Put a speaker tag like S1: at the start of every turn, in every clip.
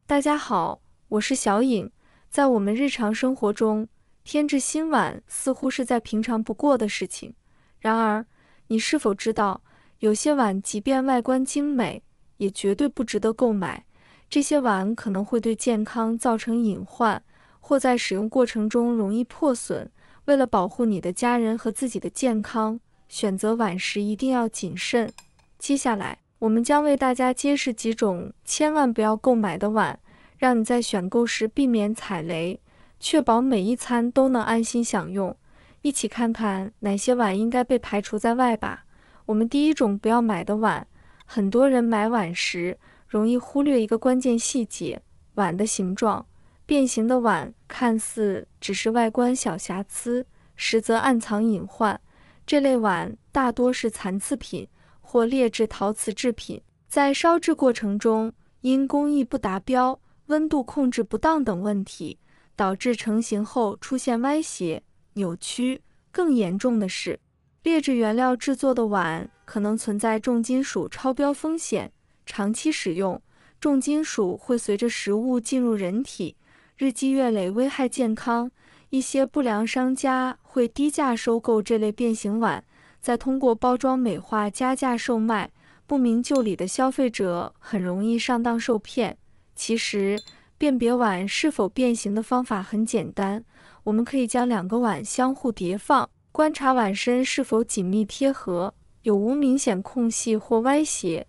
S1: 大家好，我是小颖。在我们日常生活中，添置新碗似乎是再平常不过的事情。然而，你是否知道，有些碗即便外观精美，也绝对不值得购买。这些碗可能会对健康造成隐患，或在使用过程中容易破损。为了保护你的家人和自己的健康，选择碗时一定要谨慎。接下来，我们将为大家揭示几种千万不要购买的碗，让你在选购时避免踩雷，确保每一餐都能安心享用。一起看看哪些碗应该被排除在外吧。我们第一种不要买的碗，很多人买碗时容易忽略一个关键细节：碗的形状。变形的碗看似只是外观小瑕疵，实则暗藏隐患。这类碗大多是残次品或劣质陶瓷制品，在烧制过程中因工艺不达标、温度控制不当等问题，导致成型后出现歪斜、扭曲。更严重的是，劣质原料制作的碗可能存在重金属超标风险。长期使用，重金属会随着食物进入人体，日积月累危害健康。一些不良商家会低价收购这类变形碗，再通过包装美化加价售卖，不明就里的消费者很容易上当受骗。其实，辨别碗是否变形的方法很简单，我们可以将两个碗相互叠放，观察碗身是否紧密贴合，有无明显空隙或歪斜。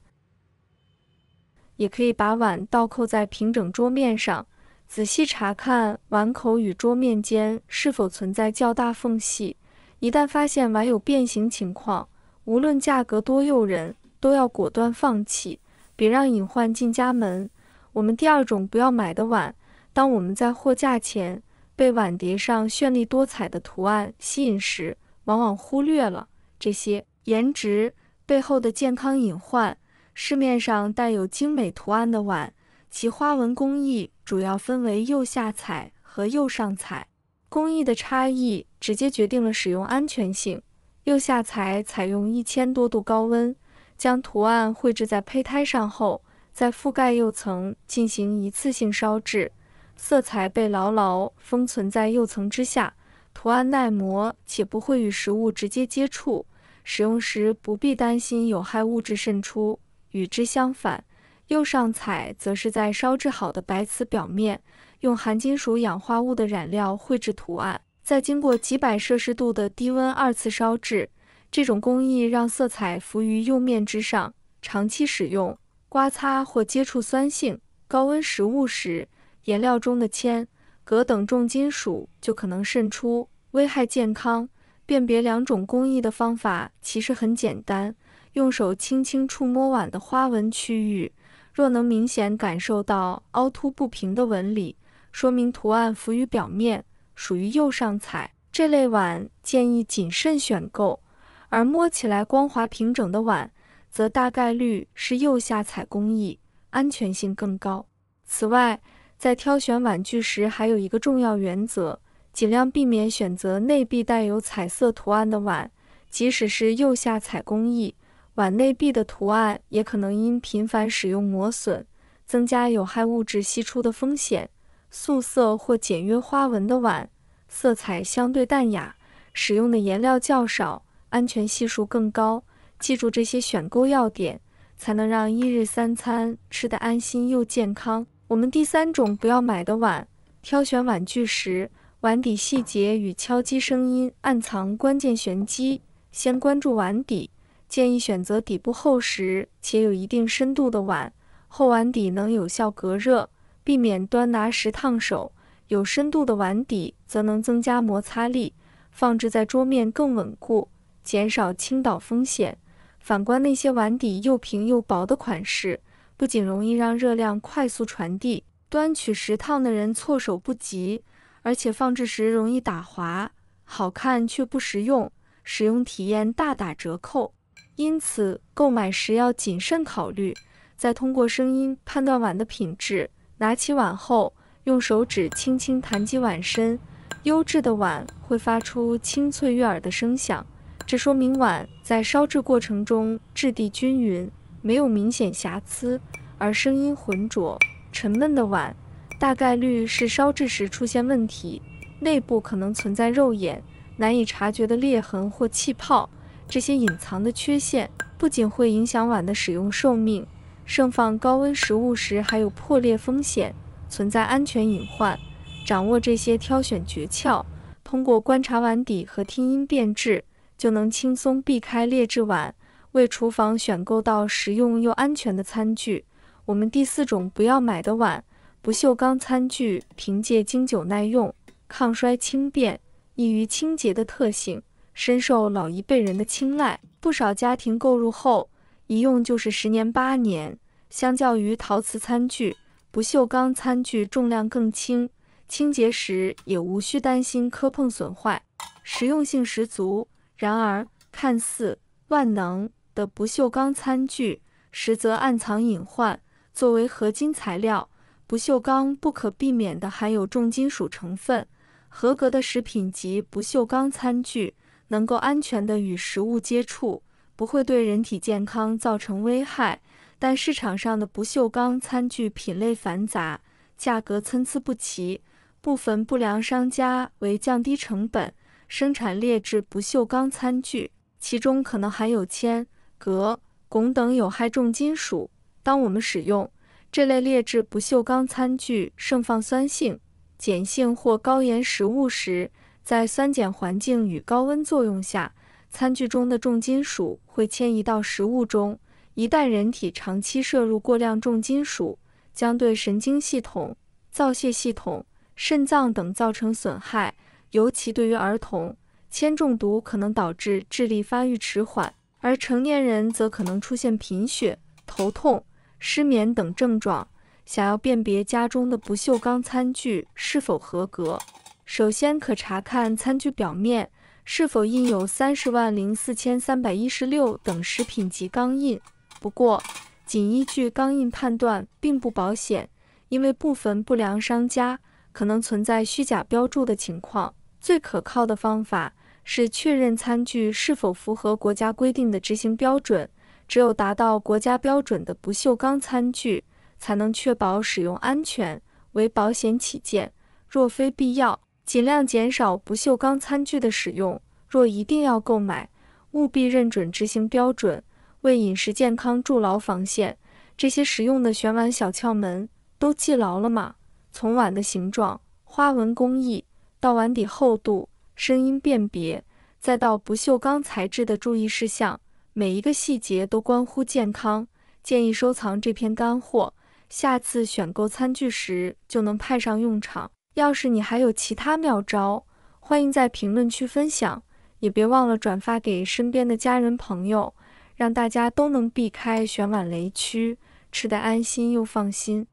S1: 也可以把碗倒扣在平整桌面上，仔细查看碗口与桌面间是否存在较大缝隙。一旦发现碗有变形情况，无论价格多诱人，都要果断放弃，别让隐患进家门。我们第二种不要买的碗，当我们在货架前被碗碟上绚丽多彩的图案吸引时，往往忽略了这些颜值背后的健康隐患。市面上带有精美图案的碗，其花纹工艺主要分为釉下彩和釉上彩，工艺的差异直接决定了使用安全性。釉下彩采用1000多度高温，将图案绘制在胚胎上后，再覆盖釉层进行一次性烧制，色彩被牢牢封存在釉层之下，图案耐磨且不会与食物直接接触，使用时不必担心有害物质渗出。与之相反，釉上彩则是在烧制好的白瓷表面，用含金属氧化物的染料绘制图案，再经过几百摄氏度的低温2次烧制。这种工艺让色彩浮于釉面之上，长期使用，刮擦或接触酸性、高温食物时，颜料中的铅、镉等重金属就可能渗出，危害健康。辨别两种工艺的方法其实很简单，用手轻轻触摸碗的花纹区域，若能明显感受到凹凸不平的纹理，说明图案浮于表面，属于釉上彩。这类碗建议谨慎选购，而摸起来光滑平整的碗，则大概率是釉下彩工艺，安全性更高。此外，在挑选碗具时还有一个重要原则，尽量避免选择内壁带有彩色图案的碗，即使是釉下彩工艺，碗内壁的图案也可能因频繁使用磨损，增加有害物质析出的风险。素色或简约花纹的碗，色彩相对淡雅，使用的颜料较少，安全系数更高。记住这些选购要点，才能让一日三餐吃得安心又健康。我们第三种不要买的碗，挑选碗具时，碗底细节与敲击声音暗藏关键玄机。先关注碗底，建议选择底部厚实且有一定深度的碗，厚碗底能有效隔热，避免端拿时烫手；有深度的碗底则能增加摩擦力，放置在桌面更稳固，减少倾倒风险。反观那些碗底又平又薄的款式，不仅容易让热量快速传递，端取时烫的人措手不及，而且放置时容易打滑，好看却不实用，使用体验大打折扣。因此，购买时要谨慎考虑，再通过声音判断碗的品质。拿起碗后，用手指轻轻弹击碗身，优质的碗会发出清脆悦耳的声响，这说明碗在烧制过程中质地均匀，没有明显瑕疵，而声音浑浊，沉闷的碗大概率是烧制时出现问题，内部可能存在肉眼难以察觉的裂痕或气泡。这些隐藏的缺陷不仅会影响碗的使用寿命，盛放高温食物时还有破裂风险，存在安全隐患。掌握这些挑选诀窍，通过观察碗底和听音辨质，就能轻松避开劣质碗，为厨房选购到实用又安全的餐具。我们第4种不要买的碗，不锈钢餐具凭借经久耐用、抗衰轻便、易于清洁的特性，深受老一辈人的青睐。不少家庭购入后，一用就是10年8年。相较于陶瓷餐具，不锈钢餐具重量更轻，清洁时也无需担心磕碰损坏，实用性十足。然而，看似万能的不锈钢餐具，实则暗藏隐患。作为合金材料，不锈钢不可避免地含有重金属成分。合格的食品级不锈钢餐具能够安全地与食物接触，不会对人体健康造成危害。但市场上的不锈钢餐具品类繁杂，价格参差不齐，部分不良商家为降低成本，生产劣质不锈钢餐具，其中可能含有铅、镉、汞等有害重金属。当我们使用这类劣质不锈钢餐具盛放酸性、碱性或高盐食物时，在酸碱环境与高温作用下，餐具中的重金属会迁移到食物中。一旦人体长期摄入过量重金属，将对神经系统、造血系统、肾脏等造成损害，尤其对于儿童，铅中毒可能导致智力发育迟缓，而成年人则可能出现贫血、头痛、失眠等症状。想要辨别家中的不锈钢餐具是否合格，首先可查看餐具表面是否印有304316等食品级钢印。不过，仅依据钢印判断并不保险，因为部分不良商家可能存在虚假标注的情况。最可靠的方法是确认餐具是否符合国家规定的执行标准，只有达到国家标准的不锈钢餐具，才能确保使用安全。为保险起见，若非必要，尽量减少不锈钢餐具的使用。若一定要购买，务必认准执行标准，为饮食健康筑牢防线。这些实用的选碗小窍门都记牢了吗？从碗的形状、花纹工艺，到碗底厚度、声音辨别，再到不锈钢材质的注意事项，每一个细节都关乎健康。建议收藏这篇干货，下次选购餐具时就能派上用场。要是你还有其他妙招，欢迎在评论区分享，也别忘了转发给身边的家人朋友，让大家都能避开选碗雷区，吃得安心又放心。